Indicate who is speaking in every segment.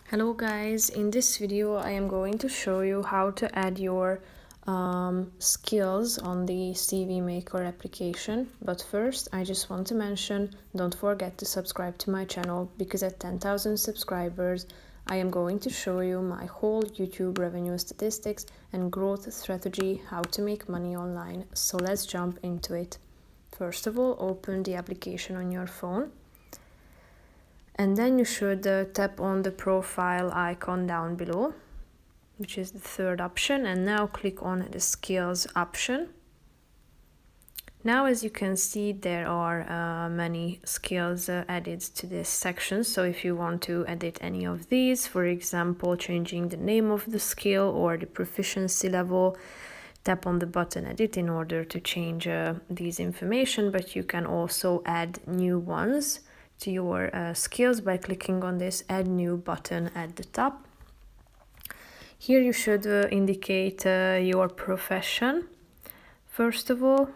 Speaker 1: Hello guys, in this video I am going to show you how to add your skills on the CV Maker application. But first I just want to mention, don't forget to subscribe to my channel, because at 10,000 subscribers I am going to show you my whole YouTube revenue statistics and growth strategy, how to make money online. So let's jump into it. First of all, open the application on your phone. And then you should tap on the profile icon down below, which is the third option, and now click on the skills option. Now, as you can see, there are many skills added to this section. So if you want to edit any of these, for example, changing the name of the skill or the proficiency level, tap on the button edit in order to change these information, but you can also add new ones to your skills by clicking on this add new button at the top. Here you should indicate your profession first of all,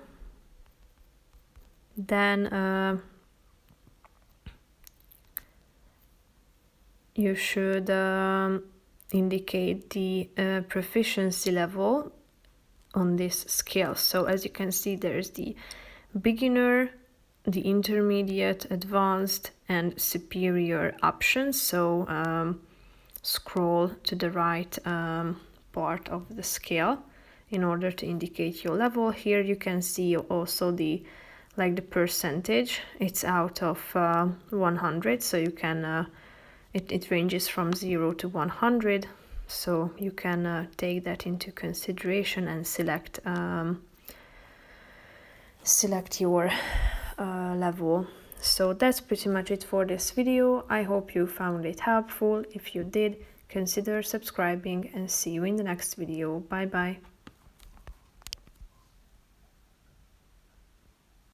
Speaker 1: then you should indicate the proficiency level on this skill. So as you can see, there's the beginner, the intermediate, advanced, and superior options. So scroll to the right part of the scale in order to indicate your level. Here you can see also the percentage. It's out of 100, so you can it ranges from 0 to 100, so you can take that into consideration and select your level. So that's pretty much it for this video. I hope you found it helpful. If you did, consider subscribing, and see you in the next video. Bye bye.